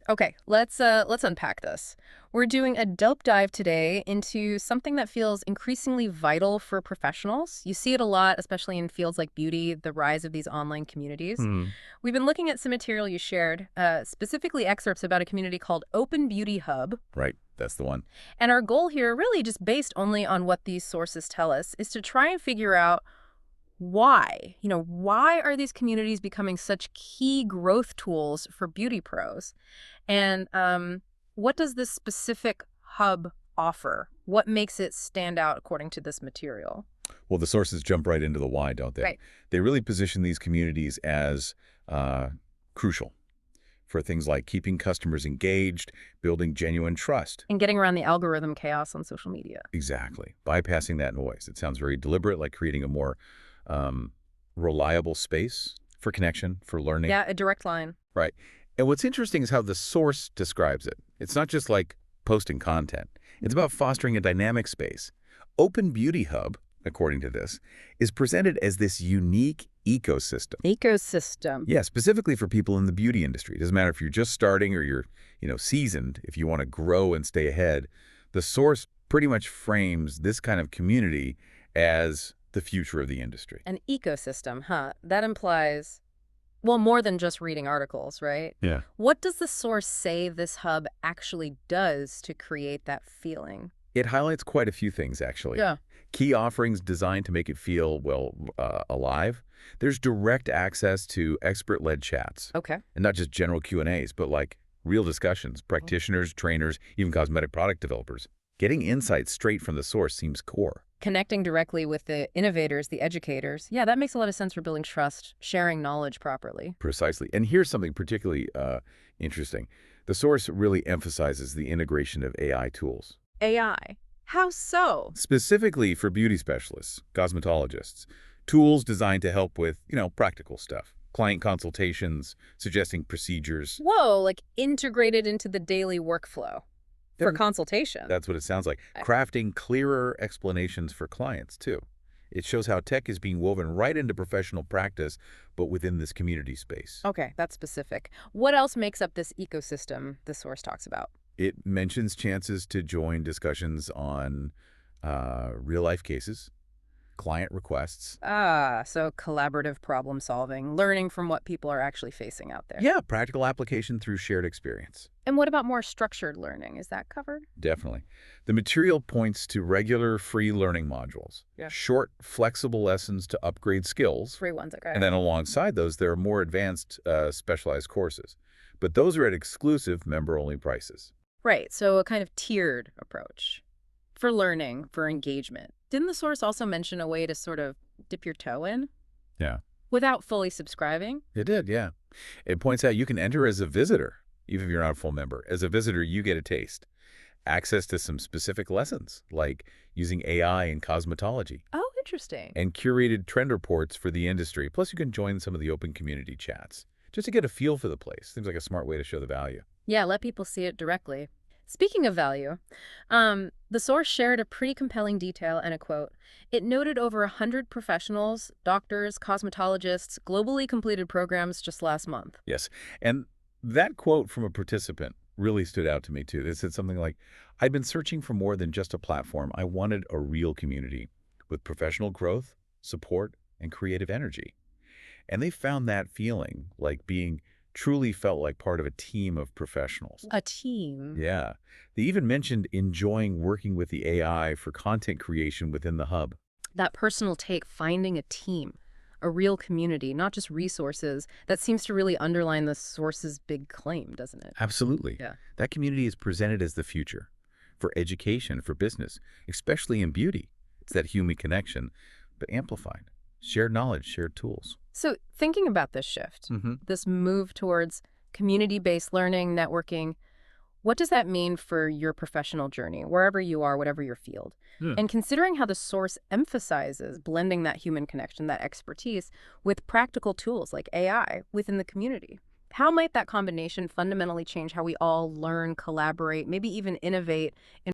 Okay, let's unpack this. We're doing a deep dive today into something that feels increasingly vital for professionals. You see it a lot, especially in fields like beauty, the rise of these online communities. Hmm. We've been looking at some material you shared, specifically excerpts about a community called OpenBeautyHub. Right. That's the one. And our goal here, really just based only on what these sources tell us, is to try and figure out why. Why are these communities becoming such key growth tools for beauty pros? And what does this specific hub offer? What makes it stand out according to this material? Well, the sources jump right into the why, don't they? Right. They really position these communities as uh, crucial for things like keeping customers engaged, building genuine trust. And getting around the algorithm chaos on social media. Exactly. Bypassing that noise. It sounds very deliberate, like creating a more um, reliable space for connection, for learning. Yeah, a direct line. Right. And what's interesting is how the source describes it. It's not just like posting content. It's about fostering a dynamic space. Open Beauty Hub, according to this, is presented as this unique ecosystem. Ecosystem. Yeah, specifically for people in the beauty industry. It doesn't matter if you're just starting or you're, seasoned. If you want to grow and stay ahead, the source pretty much frames this kind of community as the future of the industry. An ecosystem, huh? That implies, well, more than just reading articles, right? Yeah. What does the source say this hub actually does to create that feeling? It highlights quite a few things, actually. Yeah. Key offerings designed to make it feel, well, alive. There's direct access to expert-led chats, Okay. and not just general Q&As, but like real discussions, practitioners, trainers, even cosmetic product developers. Getting insights straight from the source seems core. Connecting directly with the innovators, the educators. Yeah, that makes a lot of sense for building trust, sharing knowledge properly. Precisely. And here's something particularly interesting. The source really emphasizes the integration of AI tools. AI. How so? Specifically for beauty specialists, cosmetologists, tools designed to help with, practical stuff. Client consultations, suggesting procedures. Whoa, like integrated into the daily workflow for Yeah, consultation. that's what it sounds like. I- Crafting clearer explanations for clients, too. It shows how tech is being woven right into professional practice, but within this community space. Okay, that's specific. What else makes up this ecosystem the source talks about? It mentions chances to join discussions on real-life cases, client requests. Ah, so collaborative problem solving, learning from what people are actually facing out there. Yeah, practical application through shared experience. And what about more structured learning? Is that covered? Definitely. The material points to regular free learning modules, Yeah. short, flexible lessons to upgrade skills. Free ones, okay. And then alongside those, there are more advanced specialized courses. But those are at exclusive member-only prices. Right, so a kind of tiered approach for learning, for engagement. Didn't the source also mention a way to sort of dip your toe in Yeah. without fully subscribing? It did, yeah. It points out you can enter as a visitor, even if you're not a full member. As a visitor, you get a taste. Access to some specific lessons, like using AI in cosmetology, Oh, interesting. and curated trend reports for the industry. Plus, you can join some of the open community chats, just to get a feel for the place. Seems like a smart way to show the value. Yeah, let people see it directly. Speaking of value, the source shared a pretty compelling detail and a quote. It noted over 100 professionals, doctors, cosmetologists, globally completed programs just last month. Yes, and that quote from a participant really stood out to me, too. They said something like, I've been searching for more than just a platform. I wanted a real community with professional growth, support, and creative energy. And they found that feeling, like being truly felt like part of a team of professionals. A team. Yeah. They even mentioned enjoying working with the AI for content creation within the hub. That personal take, finding a team, a real community, not just resources, that seems to really underline the source's big claim, doesn't it? Absolutely. Yeah. That community is presented as the future for education, for business, especially in beauty. It's that human connection, but amplified. Shared knowledge, shared tools. So thinking about this shift, Mm-hmm. this move towards community-based learning, networking, what does that mean for your professional journey, wherever you are, whatever your field? Yeah. And considering how the source emphasizes blending that human connection, that expertise, with practical tools like AI within the community, how might that combination fundamentally change how we all learn, collaborate, maybe even innovate in